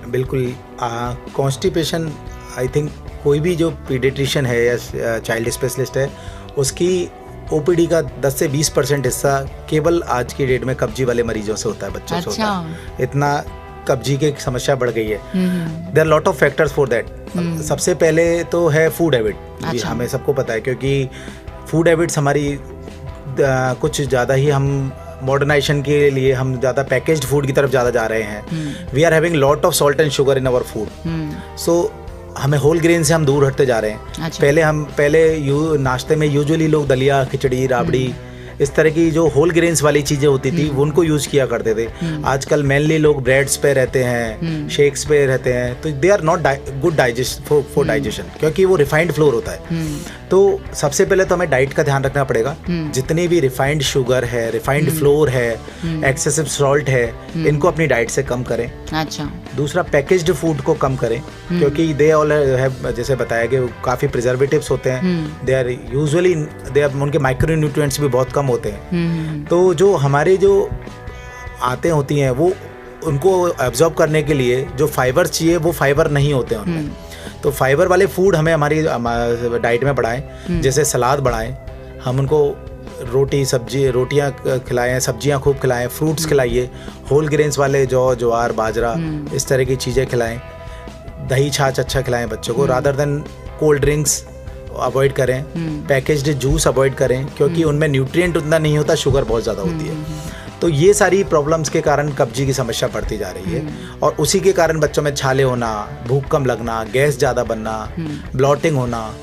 बिल्कुल, कॉन्स्टिपेशन आई थिंक कोई भी जो पीडियाट्रिशियन है या चाइल्ड स्पेशलिस्ट है, उसकी OPD का 10 से 20% हिस्सा केवल आज की डेट में कब्जी वाले मरीजों से होता है, बच्चों से होता है। इतना कब्जी की समस्या बढ़ गई है। There are lot of factors for that. सबसे पहले तो है फूड हैबिट। अच्छा। हमें सबको पता है, क्योंकि फूड हैबिट्स हमारी कुछ ज़्यादा ही, हम मॉडर्नाइजेशन के लिए हम ज़्यादा पैकेज्ड फूड की तरफ ज़्यादा जा रहे हैं। We are having lot of salt and sugar in our food. So हमें होल ग्रेन से हम दूर हटते जा रहे हैं। अच्छा। नाश्ते में यूजुअली लोग दलिया, खिचड़ी, राबड़ी, इस तरह की जो होल ग्रेन्स वाली चीज़ें होती थी उनको यूज़ किया करते थे। आजकल मेनली लोग ब्रेड्स पे रहते हैं, शेक्स पे रहते हैं, तो they are not good digest for digestion, क्योंकि वो रिफाइंड फ्लोर होता है। तो सबसे पहले तो हमें डाइट का ध्यान रखना पड़ेगा। जितनी भी रिफाइंड शुगर है, रिफाइंड फ्लोर है, एक्सेसिव सॉल्ट है, इनको अपनी डाइट से कम करें। अच्छा। दूसरा, पैकेज्ड फूड को कम करें, क्योंकि दे ऑल हैव, जैसे बताया कि काफ़ी प्रिजर्वेटिव्स होते हैं, दे आर यूजुअली उनके माइक्रो न्यूट्रिएंट्स भी बहुत कम होते हैं। तो जो हमारे जो आते होती हैं वो उनको एब्जॉर्ब करने के लिए जो फाइबर चाहिए वो फाइबर नहीं होते हैं उनमें। तो फाइबर वाले फूड हमें हमारी डाइट में बढ़ाएं, जैसे सलाद बढ़ाएं, हम उनको रोटियां खिलाएं, सब्जियां खूब खिलाएं, फ्रूट्स खिलाइए, होल ग्रेन्स वाले जौ, ज्वार, बाजरा, इस तरह की चीज़ें खिलाएं, दही छाछ अच्छा खिलाएं बच्चों को, rather than cold drinks avoid करें, पैकेज्ड जूस अवॉइड करें, क्योंकि उनमें न्यूट्रिएंट उतना नहीं होता, शुगर बहुत ज़्यादा होती है। तो ये सारी प्रॉब्लम्स के कारण कब्जी की समस्या बढ़ती जा रही है, और उसी के कारण बच्चों में छाले होना, भूख कम लगना, गैस ज़्यादा बनना, ब्लॉटिंग होना,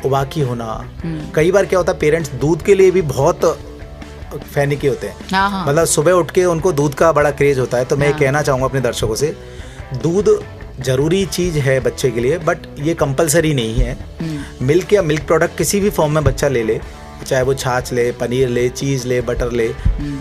उबाकी होना। कई बार क्या होता है, पेरेंट्स दूध के लिए भी बहुत फैनिकी होते हैं। मतलब सुबह उठ के उनको दूध का बड़ा क्रेज होता है। तो मैं ये कहना चाहूँगा अपने दर्शकों से, दूध ज़रूरी चीज़ है बच्चे के लिए, बट ये कंपलसरी नहीं है। मिल्क या मिल्क प्रोडक्ट किसी भी फॉर्म में बच्चा ले ले, चाहे वो छाछ ले, पनीर ले, चीज़ ले, बटर ले,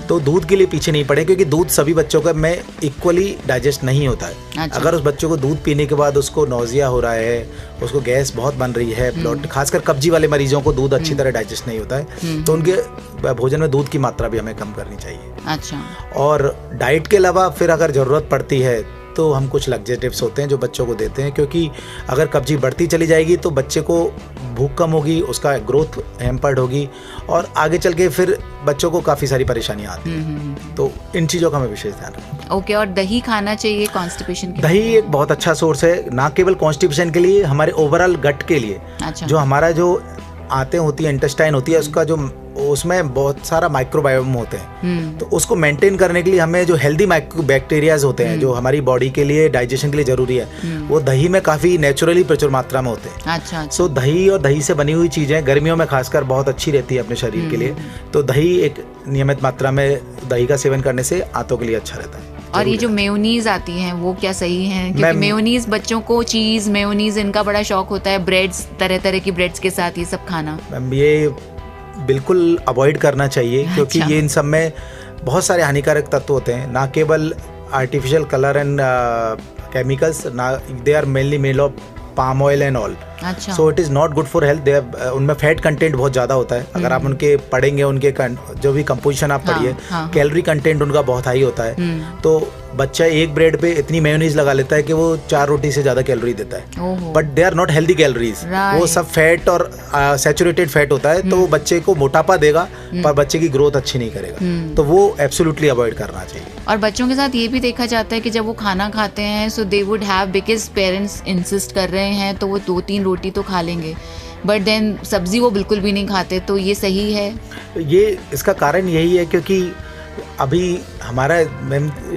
तो दूध के लिए पीछे नहीं पड़े, क्योंकि दूध सभी बच्चों का में इक्वली डाइजेस्ट नहीं होता है। अच्छा। अगर उस बच्चों को दूध पीने के बाद उसको नौजिया हो रहा है, उसको गैस बहुत बन रही है, ब्लड, खासकर कब्जी वाले मरीजों को दूध अच्छी तरह डाइजेस्ट नहीं होता है, तो उनके भोजन में दूध की मात्रा भी हमें कम करनी चाहिए। अच्छा। और डाइट के अलावा फिर अगर ज़रूरत पड़ती है तो हम कुछ लग्जेटिव्स होते हैं जो बच्चों को देते हैं, क्योंकि अगर कब्जी बढ़ती चली जाएगी तो बच्चे को भूख कम होगी, उसका ग्रोथ हैम्पर्ड होगी, और आगे चल के फिर बच्चों को काफ़ी सारी परेशानियाँ आती हैं। तो इन चीज़ों का हमें विशेष ध्यान रखना। ओके। और दही खाना चाहिए कॉन्स्टिपेशन के लिए? दही एक बहुत अच्छा सोर्स है, ना केवल कॉन्स्टिपेशन के लिए, हमारे ओवरऑल गट के लिए। अच्छा। जो हमारा जो आते होती है, इंटेस्टाइन होती है, उसका जो उसमें बहुत सारा माइक्रोबायोम होते हैं, तो उसको मेंटेन करने के लिए हमें जो हेल्दी बैक्टीरियाज होते हैं, जो हमारी बॉडी के लिए, डाइजेशन के लिए जरूरी है, वो दही में काफ़ी नेचुरली प्रचुर मात्रा में होते हैं। अच्छा। सो दही और दही से बनी हुई चीज़ें गर्मियों में खासकर बहुत अच्छी रहती है अपने शरीर के लिए। तो दही एक नियमित मात्रा में दही का सेवन करने से आंतों के लिए अच्छा रहता है। और ये जो मेयोनीज आती हैं वो क्या सही हैं? क्योंकि मेयोनीज बच्चों को, चीज़, मेयोनीज इनका बड़ा शौक होता है, ब्रेड्स, तरह तरह की ब्रेड्स के साथ ये सब खाना। ये बिल्कुल अवॉइड करना चाहिए, क्योंकि ये इन सब में बहुत सारे हानिकारक तत्व होते हैं, ना केवल आर्टिफिशियल कलर एंड केमिकल्स, ना they are mainly made of palm oil and all. अच्छा। So it is not good for health. उनमें फैट कंटेंट बहुत ज़्यादा होता है। अगर आप उनके पढ़ेंगे, उनके जो भी कंपोजिशन आप पढ़िए, कैलोरी कंटेंट उनका बहुत हाई होता है। तो बच्चा एक ब्रेड पे इतनी मेयोनीज लगा लेता है कि वो 4 रोटी से ज़्यादा कैलोरी देता है, but they are not healthy calories. वो सब फैट और सैचुरेटेड फैट होता है, तो वो बच्चे को मोटापा देगा, पर बच्चे की ग्रोथ अच्छी नहीं करेगा। तो वो एब्सोल्युटली अवॉइड करना चाहिए। और बच्चों के साथ ये भी देखा जाता है कि जब वो खाना खाते हैं, so they would have, because parents insist कर रहे हैं, तो वो 2-3 रोटी तो खा लेंगे, बट देन सब्जी वो बिल्कुल भी नहीं खाते। तो ये सही है? ये इसका कारण यही है क्योंकि अभी हमारा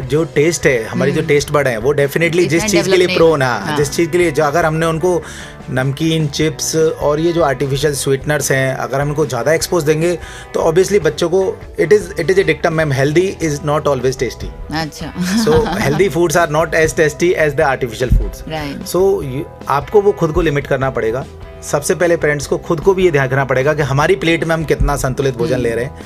जो टेस्ट है, हमारी जो टेस्ट बड है, वो डेफिनेटली जिस चीज़ के लिए प्रोन है, जिस चीज़ के लिए, जो अगर हमने उनको नमकीन, चिप्स और ये जो आर्टिफिशियल स्वीटनर्स हैं, अगर हम इनको ज़्यादा एक्सपोज देंगे तो ऑब्वियसली बच्चों को it is a dictum ma'am, healthy is not always tasty. अच्छा। So healthy foods are not as tasty as the artificial foods. So आपको वो खुद को लिमिट करना पड़ेगा। सबसे पहले पेरेंट्स को खुद को भी ये ध्यान रखना पड़ेगा कि हमारी प्लेट में हम कितना संतुलित भोजन ले रहे हैं,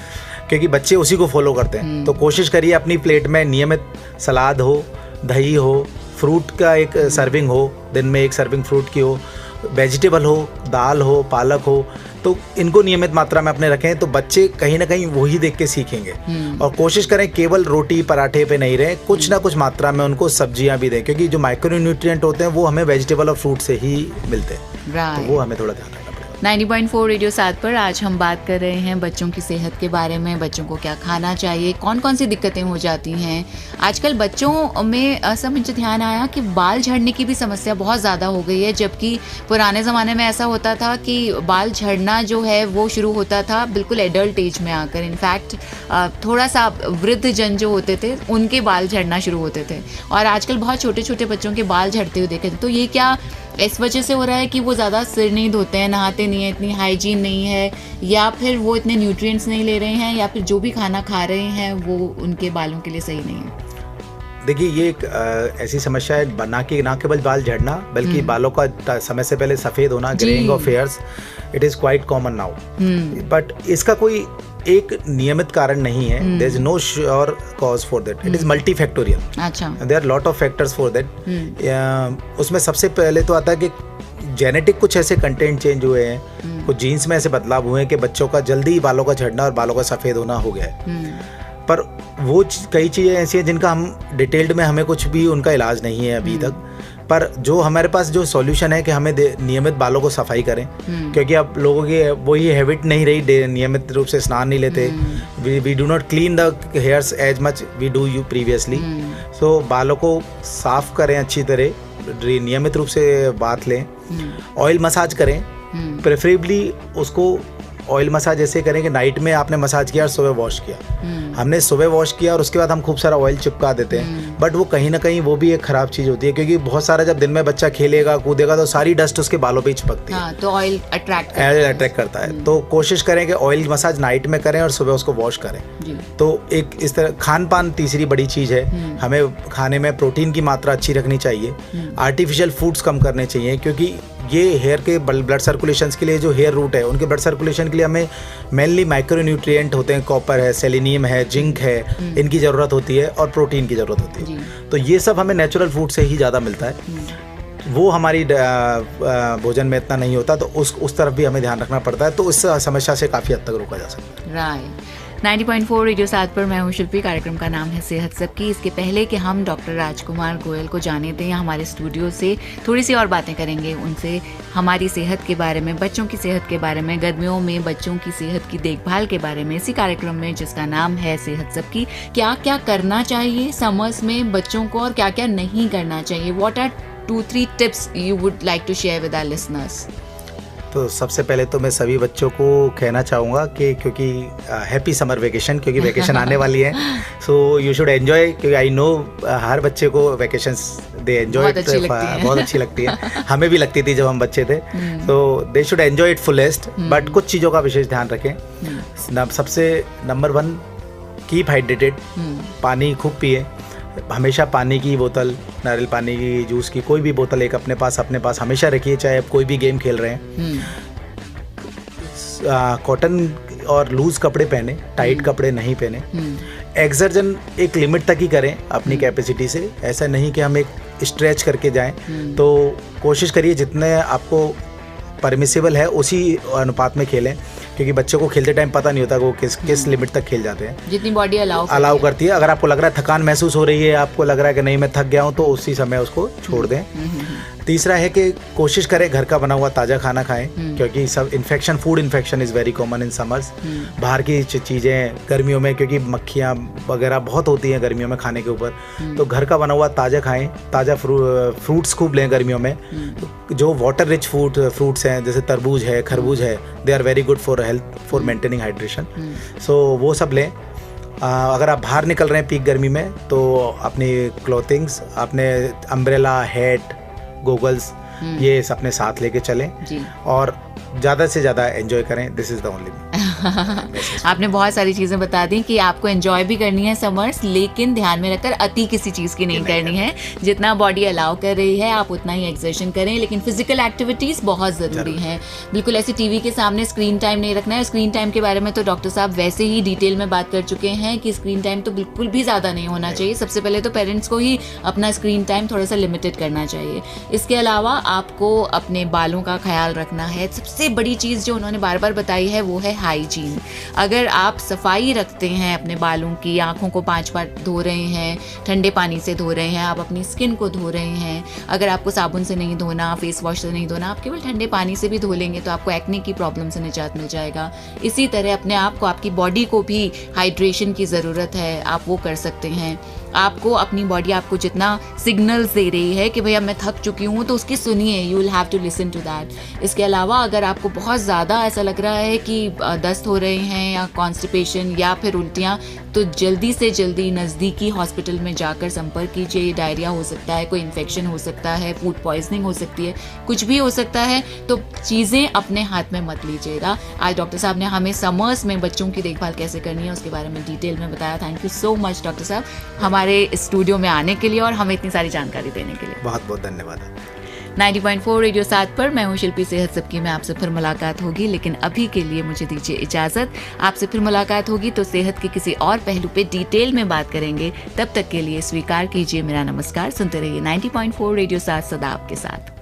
क्योंकि बच्चे उसी को फॉलो करते हैं। तो कोशिश करिए अपनी प्लेट में नियमित सलाद हो, दही हो, फ्रूट का एक सर्विंग हो, दिन में 1 सर्विंग फ्रूट की हो, वेजिटेबल हो, दाल हो, पालक हो, तो इनको नियमित मात्रा में अपने रखें, तो बच्चे कहीं ना कहीं वही देख के सीखेंगे। और कोशिश करें केवल रोटी पराठे पे नहीं रहे, कुछ ना कुछ मात्रा में उनको सब्जियां भी दें, क्योंकि जो माइक्रो न्यूट्रिएंट होते हैं वो हमें वेजिटेबल और फ्रूट से ही मिलते हैं। तो वो हमें थोड़ा ध्यान रखना पड़ेगा। 90.4 रेडियो 7 पर आज हम बात कर रहे हैं बच्चों की सेहत के बारे में, बच्चों को क्या खाना चाहिए, कौन कौन सी दिक्कतें हो जाती हैं। आजकल बच्चों में सब मुझे ध्यान आया कि बाल झड़ने की भी समस्या बहुत ज़्यादा हो गई है, जबकि पुराने ज़माने में ऐसा होता था कि बाल झड़ना जो है वो शुरू होता था बिल्कुल एडल्ट एज में आकर। इनफैक्ट थोड़ा सा वृद्ध जन जो होते थे उनके बाल झड़ना शुरू होते थे, और आजकल बहुत छोटे छोटे बच्चों के बाल झड़ते हुए देखे थे। तो ये क्या इस वजह से हो रहा है कि वो ज़्यादा सिर नहीं धोते हैं, नहाते नहीं हैं, इतनी हाइजीन नहीं है, या फिर वो इतने न्यूट्रिएंट्स नहीं ले रहे हैं, या फिर जो भी खाना खा रहे हैं वो उनके बालों के लिए सही नहीं है? देखिए, ये एक ऐसी समस्या है, ना केवल बाल झड़ना बल्कि बालों का समय से पहले सफ़ेद होना, greying of hairs, it is quite common now. But इसका कोई एक नियमित कारण नहीं है, there is no sure cause for that, it is multifactorial. अच्छा, there are lot of factors for that. उसमें सबसे पहले तो आता है कि जेनेटिक कुछ ऐसे कंटेंट चेंज हुए हैं, कुछ जीन्स में ऐसे बदलाव हुए हैं कि बच्चों का जल्दी बालों का झड़ना और बालों का सफ़ेद होना हो गया है। पर वो कई चीज़ें ऐसी हैं जिनका हम डिटेल्ड में हमें कुछ भी उनका इलाज नहीं है अभी तक। पर जो हमारे पास जो सॉल्यूशन है कि हमें नियमित बालों को सफाई करें, क्योंकि अब लोगों की वही हैबिट नहीं रही, नियमित रूप से स्नान नहीं लेते। We do not clean the hairs as much we do you previously. So बालों को साफ करें अच्छी तरह, नियमित रूप से बात लें, ऑयल मसाज करें, प्रेफरेबली उसको ऑयल मसाज ऐसे करें कि नाइट में आपने मसाज किया और सुबह वॉश किया। हमने सुबह वॉश किया और उसके बाद हम खूब सारा ऑयल चिपका देते हैं, बट वो कहीं ना कहीं वो भी एक खराब चीज़ होती है, क्योंकि बहुत सारा जब दिन में बच्चा खेलेगा कूदेगा तो सारी डस्ट उसके बालों पे ही चिपकती है। तो ऑयल अट्रैक्ट करता है। तो कोशिश करें कि ऑयल मसाज नाइट में करें और सुबह उसको वॉश करें। तो एक इस तरह खान पान तीसरी बड़ी चीज़ है, हमें खाने में प्रोटीन की मात्रा अच्छी रखनी चाहिए, आर्टिफिशियल फूड्स कम करने चाहिए, क्योंकि ये हेयर के ब्लड सर्कुलेशन के लिए, जो हेयर रूट है उनके ब्लड सर्कुलेशन के लिए हमें मेनली माइक्रो न्यूट्रिएंट होते हैं, कॉपर है, सेलेनियम है, जिंक है, इनकी ज़रूरत होती है और प्रोटीन की ज़रूरत होती है। तो ये सब हमें नेचुरल फूड से ही ज़्यादा मिलता है, वो हमारी भोजन में इतना नहीं होता, तो उस तरफ भी हमें ध्यान रखना पड़ता है। तो इस समस्या से काफ़ी हद तक रोका जा सकता है। राइट। 90.4 रेडियो 7 पर मैं हूँ शिल्पी। कार्यक्रम का नाम है सेहत सबकी। इसके पहले कि हम डॉक्टर राजकुमार गोयल को जाने दें, हमारे स्टूडियो से थोड़ी सी और बातें करेंगे उनसे, हमारी सेहत के बारे में, बच्चों की सेहत के बारे में, गर्मियों में बच्चों की सेहत की देखभाल के बारे में, इसी कार्यक्रम में जिसका नाम है सेहत सबकी। क्या क्या करना चाहिए समर्स में बच्चों को और क्या क्या नहीं करना चाहिए? What are 2-3 tips you would like to share with our listeners? तो सबसे पहले तो मैं सभी बच्चों को कहना चाहूँगा कि क्योंकि हैप्पी समर वेकेशन, क्योंकि वेकेशन आने वाली है, सो यू शुड एंजॉय, क्योंकि आई नो हर बच्चे को वेकेशंस दे एंजॉय बहुत अच्छी लगती है। हमें भी लगती थी जब हम बच्चे थे। तो they should enjoy it fullest, but कुछ चीज़ों का विशेष ध्यान रखें। सबसे नंबर 1, कीप हाइड्रेटेड, पानी खूब पिए, हमेशा पानी की बोतल, नारियल पानी की, जूस की, कोई भी बोतल एक अपने पास हमेशा रखिए, चाहे आप कोई भी गेम खेल रहे हैं। कॉटन और लूज कपड़े पहने, टाइट कपड़े नहीं पहने। एक्सरजन एक लिमिट तक ही करें अपनी कैपेसिटी से, ऐसा नहीं कि हम एक स्ट्रेच करके जाएं। तो कोशिश करिए जितने आपको परमिसिबल है उसी अनुपात में खेलें, क्योंकि बच्चों को खेलते टाइम पता नहीं होता वो किस लिमिट तक खेल जाते हैं, जितनी बॉडी अलाउ करती है। अगर आपको लग रहा है थकान महसूस हो रही है, आपको लग रहा है कि नहीं मैं थक गया हूँ, तो उसी समय उसको छोड़ दें। तीसरा है कि कोशिश करें घर का बना हुआ ताज़ा खाना खाएं, क्योंकि सब food infection is very common in summers. बाहर की चीज़ें गर्मियों में, क्योंकि मक्खियाँ वगैरह बहुत होती हैं गर्मियों में खाने के ऊपर, तो घर का बना हुआ ताज़ा खाएं, ताज़ा फ्रूट्स खूब लें गर्मियों में। जो वाटर रिच फ्रूट्स हैं जैसे तरबूज है, खरबूज है, they are very good for health, for maintaining hydration. So वो सब लें। अगर आप बाहर निकल रहे हैं पीक गर्मी में, तो अपनी क्लॉथिंग्स, अपने अम्ब्रेला, हैट, गोगल्स, ये अपने साथ लेके चलें और ज़्यादा से ज़्यादा एंजॉय करें। This is the only. आपने बहुत सारी चीज़ें बता दी कि आपको एंजॉय भी करनी है समर्स, लेकिन ध्यान में रखकर अति किसी चीज़ की नहीं करनी है। जितना बॉडी अलाउ कर रही है आप उतना ही एक्सर्शन करें, लेकिन फिजिकल एक्टिविटीज़ बहुत ज़रूरी हैं। बिल्कुल ऐसे टीवी के सामने स्क्रीन टाइम नहीं रखना है। स्क्रीन टाइम के बारे में तो डॉक्टर साहब वैसे ही डिटेल में बात कर चुके हैं कि स्क्रीन टाइम तो बिल्कुल भी ज़्यादा नहीं होना चाहिए। सबसे पहले तो पेरेंट्स को ही अपना स्क्रीन टाइम थोड़ा सा लिमिटेड करना चाहिए। इसके अलावा आपको अपने बालों का ख्याल रखना है। सबसे बड़ी चीज़ जो उन्होंने बार बार बताई है वो है हाइजीन। अगर आप सफाई रखते हैं अपने बालों की, आंखों को 5 बार धो रहे हैं, ठंडे पानी से धो रहे हैं, आप अपनी स्किन को धो रहे हैं, अगर आपको साबुन से नहीं धोना, फेस वॉश से नहीं धोना, आप केवल ठंडे पानी से भी धो लेंगे तो आपको एक्ने की प्रॉब्लम से निजात मिल जाएगा। इसी तरह अपने आप को, आपकी बॉडी को भी हाइड्रेशन की ज़रूरत है, आप वो कर सकते हैं। आपको अपनी बॉडी आपको जितना सिग्नल्स दे रही है कि भैया मैं थक चुकी हूँ, तो उसकी सुनिए, you will have to listen to that. इसके अलावा अगर आपको बहुत ज़्यादा ऐसा लग रहा है कि दस्त हो रहे हैं या कॉन्स्टिपेशन या फिर उल्टियाँ, तो जल्दी से जल्दी नज़दीकी हॉस्पिटल में जाकर संपर्क कीजिए। डायरिया हो सकता है, कोई इन्फेक्शन हो सकता है, फूड पॉइजनिंग हो सकती है, कुछ भी हो सकता है। तो चीज़ें अपने हाथ में मत लीजिएगा। आज डॉक्टर साहब ने हमें समर्स में बच्चों की देखभाल कैसे करनी है उसके बारे में डिटेल में बताया। Thank you so much doctor साहब हमारे स्टूडियो में आने के लिए और हमें इतनी सारी जानकारी देने के लिए। बहुत बहुत धन्यवाद। 90.4 रेडियो 7 पर मैं हूँ शिल्पी, सेहत सबकी में आपसे फिर मुलाकात होगी, लेकिन अभी के लिए मुझे दीजिए इजाजत। आपसे फिर मुलाकात होगी तो सेहत के किसी और पहलू पे डिटेल में बात करेंगे। तब तक के लिए स्वीकार कीजिए मेरा नमस्कार। सुनते रहिए 90.4 रेडियो 7 सदा आपके साथ।